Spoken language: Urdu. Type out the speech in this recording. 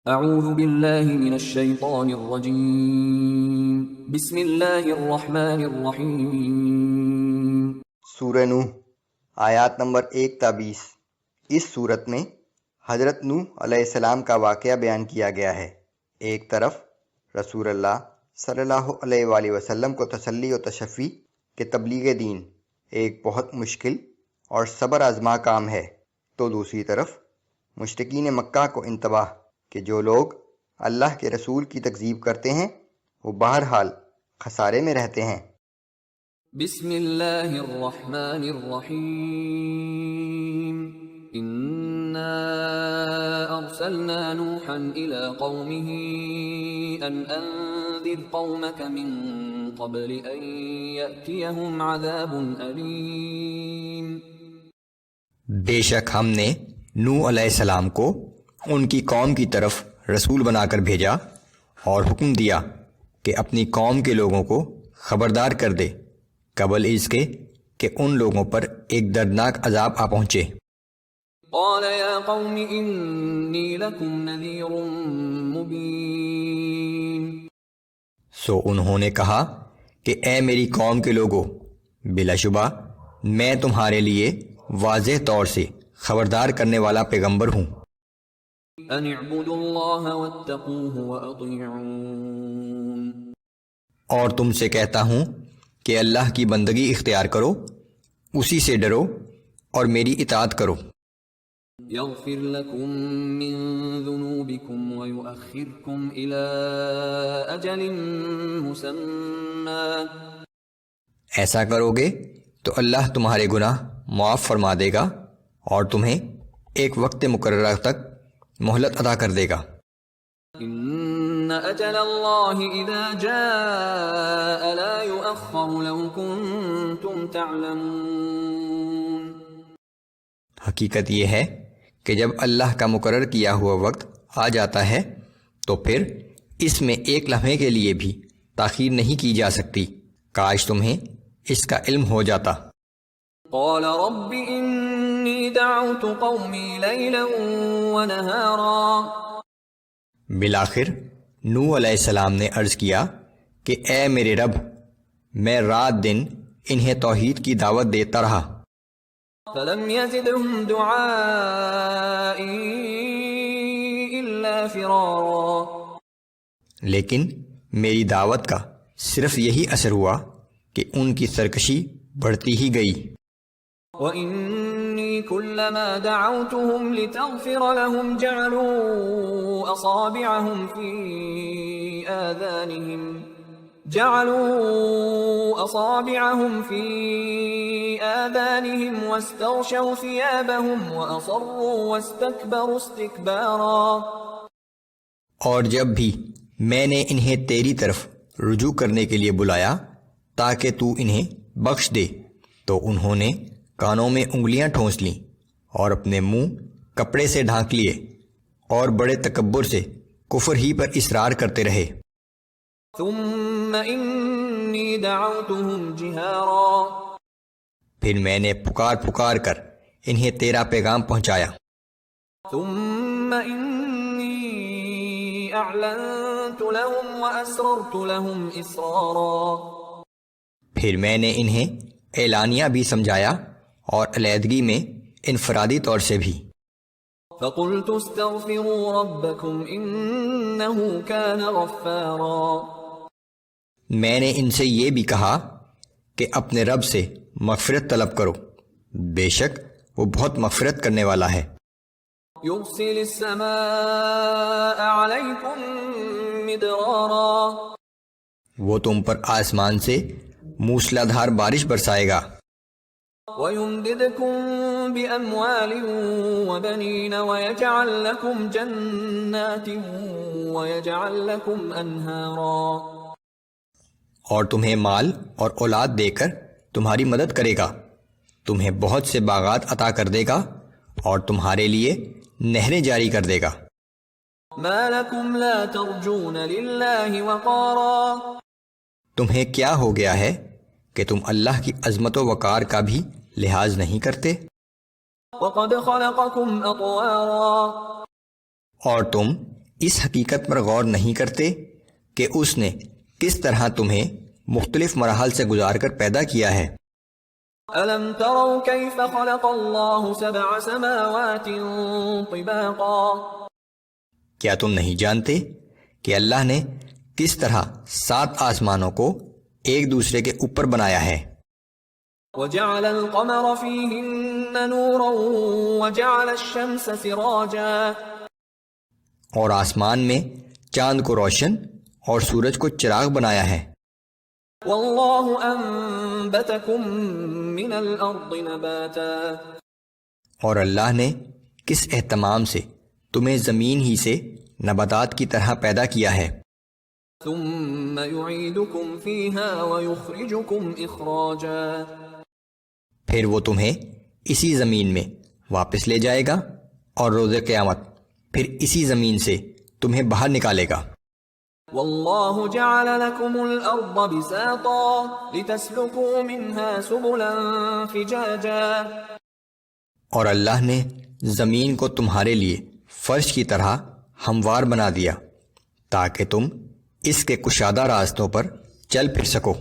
اعوذ باللہ من الشیطان الرجیم بسم اللہ الرحمن الرحیم۔ سورہ نوح آیات نمبر 1 تا 20۔ اس صورت میں حضرت نوح علیہ السلام کا واقعہ بیان کیا گیا ہے۔ ایک طرف رسول اللہ صلی اللہ علیہ وآلہ وسلم کو تسلی و تشفی کہ تبلیغ دین ایک بہت مشکل اور صبر آزما کام ہے، تو دوسری طرف مشرکین مکہ کو انتباہ کہ جو لوگ اللہ کے رسول کی تکذیب کرتے ہیں وہ بہرحال خسارے میں رہتے ہیں۔ بسم اللہ الرحمن الرحیم۔ انا ارسلنا نوحا الى قومه ان انذر قومك من قبل ان يأتيهم عذاب علیم۔ بے شک ہم نے نوح علیہ السلام کو ان کی قوم کی طرف رسول بنا کر بھیجا اور حکم دیا کہ اپنی قوم کے لوگوں کو خبردار کر دے قبل اس کے کہ ان لوگوں پر ایک دردناک عذاب آ پہنچے۔ قال یا قوم انی لکم نذیر مبین۔ سو انہوں نے کہا کہ اے میری قوم کے لوگوں، بلا شبہ میں تمہارے لیے واضح طور سے خبردار کرنے والا پیغمبر ہوں۔ ان اعبدوا اللہ واتقوہ واطیعون۔ اور تم سے کہتا ہوں کہ اللہ کی بندگی اختیار کرو، اسی سے ڈرو اور میری اطاعت کرو۔ یغفر لکم من ذنوبکم ویؤخرکم الی اجل مسمی۔ ایسا کرو گے تو اللہ تمہارے گناہ معاف فرما دے گا اور تمہیں ایک وقت مقررہ تک مہلت عطا کر دے گا۔ ان اجل اللہ اذا جاء لا یؤخر لو کنتم تعلمون۔ حقیقت یہ ہے کہ جب اللہ کا مقرر کیا ہوا وقت آ جاتا ہے تو پھر اس میں ایک لمحے کے لیے بھی تاخیر نہیں کی جا سکتی، کاش تمہیں اس کا علم ہو جاتا۔ قال رب انی دعوت قومی لیلا ونہارا۔ بالآخر نوح علیہ السلام نے عرض کیا کہ اے میرے رب، میں رات دن انہیں توحید کی دعوت دیتا رہا، فلم یزدہم دعائی الا فرارا۔ لیکن میری دعوت کا صرف یہی اثر ہوا کہ ان کی سرکشی بڑھتی ہی گئی۔ وَإِنِّي كُلَّمَا دَعَوْتُهُمْ لِتَغْفِرَ لَهُمْ جَعَلُوا أَصَابِعَهُمْ فِي آذَانِهِمْ وَاسْتَغْشَوْا ثِيَابَهُمْ وَأَصَرُّوا وَاسْتَكْبَرُوا اسْتِكْبَارًا۔ اور جب بھی میں نے انہیں تیری طرف رجوع کرنے کے لیے بلایا تاکہ تو انہیں بخش دے تو انہوں نے کانوں میں انگلیاں ٹھونس لیں اور اپنے منہ کپڑے سے ڈھانک لیے اور بڑے تکبر سے کفر ہی پر اصرار کرتے رہے۔ ثم انی دعوتهم جہارا۔ پھر میں نے پکار پکار کر انہیں تیرا پیغام پہنچایا۔ ثم انی اعلنت لهم واسررت لهم اسرارا۔ پھر میں نے انہیں اعلانیہ بھی سمجھایا اور علیحدگی میں انفرادی طور سے بھی۔ فقلت استغفروا ربکم انه كان غفارا۔ میں نے ان سے یہ بھی کہا کہ اپنے رب سے مغفرت طلب کرو، بے شک وہ بہت مغفرت کرنے والا ہے۔ یرسل السماء علیکم مدرارا۔ وہ تم پر آسمان سے موسلا دھار بارش برسائے گا۔ وَيُمْدِدْكُمْ بِأَمْوَالٍ وَبَنِينَ وَيَجْعَلْ لَكُمْ جَنَّاتٍ وَيَجْعَلْ لَكُمْ أَنْهَارًا۔ اور تمہیں مال اور اولاد دے کر تمہاری مدد کرے گا، تمہیں بہت سے باغات عطا کر دے گا اور تمہارے لیے نہریں جاری کر دے گا۔ مَا لَكُمْ لَا تَرْجُونَ لِلَّهِ وَقَارًا۔ تمہیں کیا ہو گیا ہے کہ تم اللہ کی عظمت و وقار کا بھی لحاظ نہیں کرتے؟ وَقَدْ خَلَقَكُمْ أَطْوَارًا۔ اور تم اس حقیقت پر غور نہیں کرتے کہ اس نے کس طرح تمہیں مختلف مراحل سے گزار کر پیدا کیا ہے؟ أَلَمْ تَرَوْا كَيْفَ خَلَقَ اللَّهُ سَبْعَ سَمَاوَاتٍ طِبَاقًا کیا تم نہیں جانتے کہ اللہ نے کس طرح 7 آسمانوں کو ایک دوسرے کے اوپر بنایا ہے؟ وَجَعَلَ الْقَمَرَ فِيهِنَّ نُورًا وَجَعَلَ الشَّمْسَ سِرَاجًا اور آسمان میں چاند کو روشن اور سورج کو چراغ بنایا ہے۔ وَاللَّهُ أَنبَتَكُم مِّنَ الْأَرْضِ نَبَاتًا اور اللہ نے کس اہتمام سے تمہیں زمین ہی سے نباتات کی طرح پیدا کیا ہے۔ ثُمَّ يُعِيدُكُمْ فِيهَا وَيُخْرِجُكُمْ إِخْرَاجًا پھر وہ تمہیں اسی زمین میں واپس لے جائے گا اور روز قیامت پھر اسی زمین سے تمہیں باہر نکالے گا۔ وَاللَّهُ جَعَلَ لَكُمُ الْأَرْضَ بِسَاطًا لِتَسْلُكُوا مِنْهَا سُبُلًا فِجَاجًا اور اللہ نے زمین کو تمہارے لیے فرش کی طرح ہموار بنا دیا تاکہ تم اس کے کشادہ راستوں پر چل پھر سکو۔